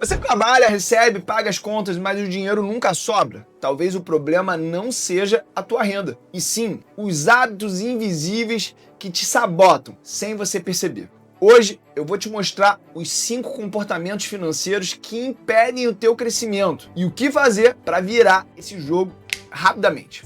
Você trabalha, recebe, paga as contas, mas o dinheiro nunca sobra. Talvez o problema não seja a tua renda, e sim os hábitos invisíveis que te sabotam sem você perceber. Hoje eu vou te mostrar os 5 comportamentos financeiros que impedem o teu crescimento e o que fazer para virar esse jogo rapidamente.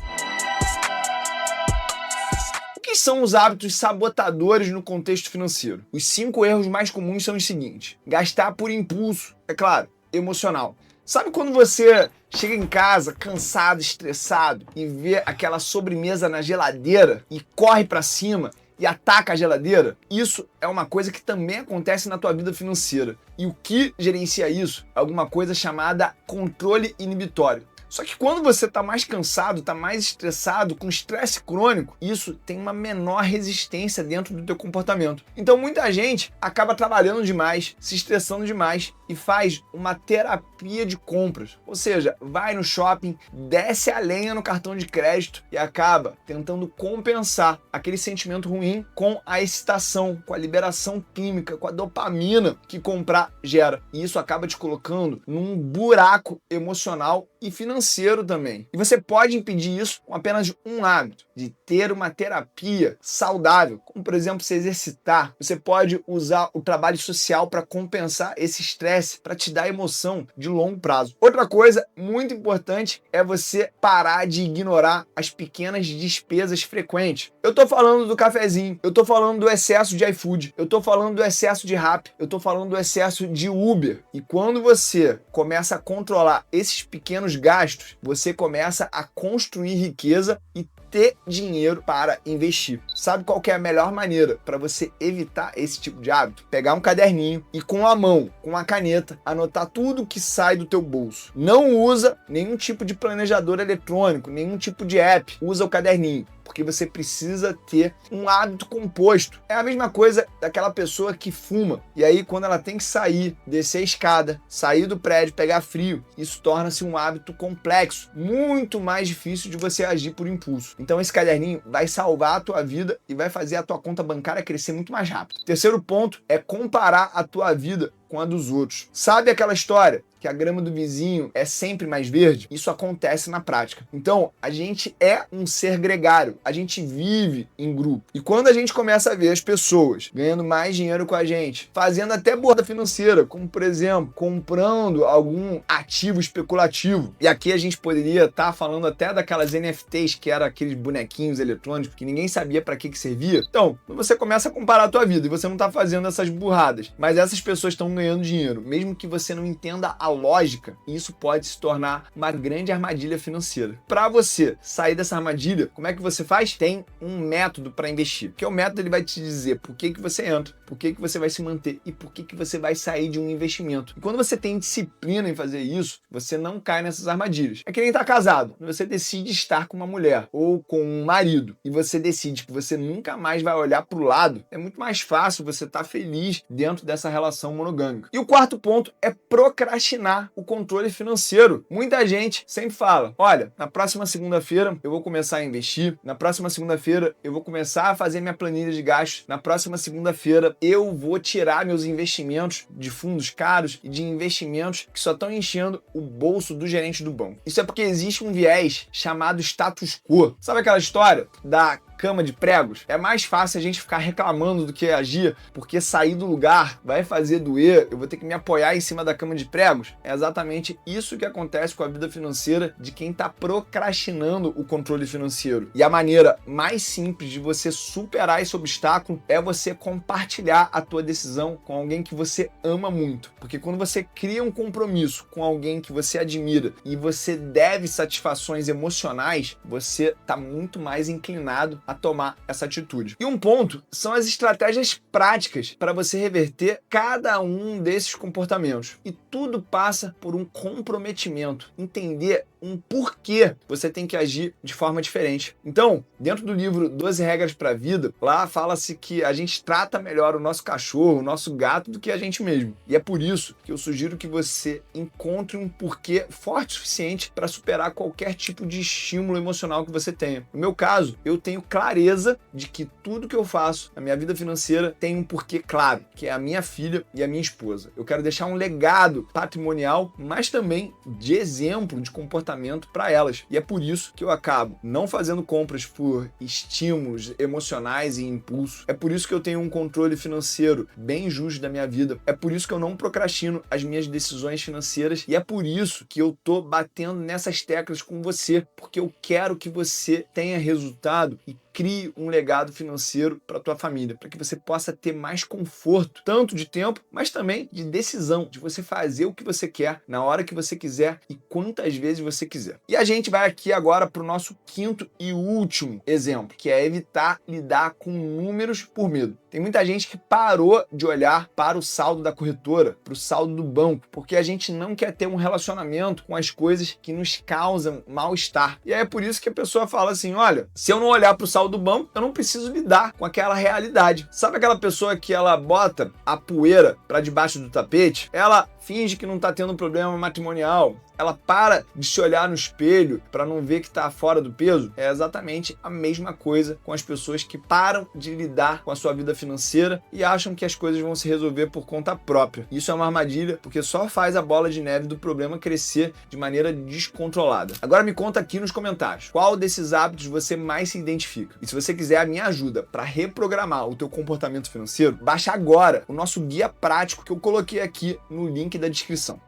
O que são os hábitos sabotadores no contexto financeiro? Os 5 erros mais comuns são os seguintes: gastar por impulso, é claro, emocional. Sabe quando você chega em casa cansado, estressado e vê aquela sobremesa na geladeira e corre para cima e ataca a geladeira? Isso é uma coisa que também acontece na tua vida financeira. E o que gerencia isso é alguma coisa chamada controle inibitório. Só que quando você está mais cansado, está mais estressado, com estresse crônico, isso tem uma menor resistência dentro do teu comportamento. Então muita gente acaba trabalhando demais, se estressando demais e faz uma terapia de compras. Ou seja, vai no shopping, desce a lenha no cartão de crédito e acaba tentando compensar aquele sentimento ruim com a excitação, com a liberação química, com a dopamina que comprar gera. E isso acaba te colocando num buraco emocional e financeiro também. E você pode impedir isso com apenas um hábito, de ter uma terapia saudável, como por exemplo se exercitar. Você pode usar o trabalho social para compensar esse estresse, para te dar emoção de longo prazo. Outra coisa muito importante é você parar de ignorar as pequenas despesas frequentes. Eu tô falando do cafezinho, eu tô falando do excesso de iFood, eu tô falando do excesso de Rappi, eu tô falando do excesso de Uber. E quando você começa a controlar esses pequenos gastos, você começa a construir riqueza e ter dinheiro para investir. Sabe qual que é a melhor maneira para você evitar esse tipo de hábito? Pegar um caderninho e com a mão, com a caneta, anotar tudo que sai do teu bolso. Não usa nenhum tipo de planejador eletrônico, nenhum tipo de app. Usa o caderninho, porque você precisa ter um hábito composto. É a mesma coisa daquela pessoa que fuma, e aí quando ela tem que sair, descer a escada, sair do prédio, pegar frio, isso torna-se um hábito complexo, muito mais difícil de você agir por impulso. Então esse caderninho vai salvar a tua vida e vai fazer a tua conta bancária crescer muito mais rápido. Terceiro ponto é comparar a tua vida com a dos outros. Sabe aquela história que a grama do vizinho é sempre mais verde? Isso acontece na prática. Então, a gente é um ser gregário, a gente vive em grupo. E quando a gente começa a ver as pessoas ganhando mais dinheiro com a gente, fazendo até borda financeira, como por exemplo, comprando algum ativo especulativo, e aqui a gente poderia estar falando até daquelas NFTs, que eram aqueles bonequinhos eletrônicos que ninguém sabia para que servia. Então, você começa a comparar a tua vida e você não está fazendo essas burradas, mas essas pessoas estão ganhando dinheiro, mesmo que você não entenda a lógica, isso pode se tornar uma grande armadilha financeira. Para você sair dessa armadilha, como é que você faz? Tem um método para investir, que é o método, ele vai te dizer por que você entra, por que você vai se manter e por que você vai sair de um investimento. E quando você tem disciplina em fazer isso, você não cai nessas armadilhas. É que nem estar casado. Você decide estar com uma mulher ou com um marido e você decide que você nunca mais vai olhar para o lado, é muito mais fácil você estar feliz dentro dessa relação monogâmica. E o quarto ponto é procrastinar o controle financeiro. Muita gente sempre fala: olha, na próxima segunda-feira eu vou começar a investir, na próxima segunda-feira eu vou começar a fazer minha planilha de gastos, na próxima segunda-feira eu vou tirar meus investimentos de fundos caros e de investimentos que só estão enchendo o bolso do gerente do banco. Isso é porque existe um viés chamado status quo. Sabe aquela história da cama de pregos? É mais fácil a gente ficar reclamando do que agir, porque sair do lugar vai fazer doer, eu vou ter que me apoiar em cima da cama de pregos. É exatamente isso que acontece com a vida financeira de quem está procrastinando o controle financeiro. E a maneira mais simples de você superar esse obstáculo é você compartilhar a tua decisão com alguém que você ama muito. Porque quando você cria um compromisso com alguém que você admira e você deve satisfações emocionais, você está muito mais inclinado a tomar essa atitude. E um ponto são as estratégias práticas para você reverter cada um desses comportamentos. E tudo passa por um comprometimento, entender um porquê você tem que agir de forma diferente. Então, dentro do livro 12 Regras para a Vida, lá fala-se que a gente trata melhor o nosso cachorro, o nosso gato, do que a gente mesmo. E é por isso que eu sugiro que você encontre um porquê forte o suficiente para superar qualquer tipo de estímulo emocional que você tenha. No meu caso, eu tenho clareza de que tudo que eu faço na minha vida financeira tem um porquê claro, que é a minha filha e a minha esposa. Eu quero deixar um legado patrimonial, mas também de exemplo de comportamento para elas. E é por isso que eu acabo não fazendo compras por estímulos emocionais e impulso. É por isso que eu tenho um controle financeiro bem justo da minha vida. É por isso que eu não procrastino as minhas decisões financeiras e é por isso que eu tô batendo nessas teclas com você, porque eu quero que você tenha resultado e crie um legado financeiro para tua família, para que você possa ter mais conforto, tanto de tempo, mas também de decisão, de você fazer o que você quer, na hora que você quiser e quantas vezes você quiser. E a gente vai aqui agora para o nosso quinto e último exemplo, que é evitar lidar com números por medo. Tem muita gente que parou de olhar para o saldo da corretora, para o saldo do banco, porque a gente não quer ter um relacionamento com as coisas que nos causam mal-estar. E aí é por isso que a pessoa fala assim, olha, se eu não olhar para o saldo do banco, eu não preciso lidar com aquela realidade. Sabe aquela pessoa que ela bota a poeira para debaixo do tapete? Ela finge que não tá tendo problema matrimonial, ela para de se olhar no espelho para não ver que tá fora do peso. É exatamente a mesma coisa com as pessoas que param de lidar com a sua vida financeira e acham que as coisas vão se resolver por conta própria. Isso é uma armadilha, porque só faz a bola de neve do problema crescer de maneira descontrolada. Agora me conta aqui nos comentários, qual desses hábitos você mais se identifica? E se você quiser a minha ajuda para reprogramar o teu comportamento financeiro, baixa agora o nosso guia prático que eu coloquei aqui no link da descrição.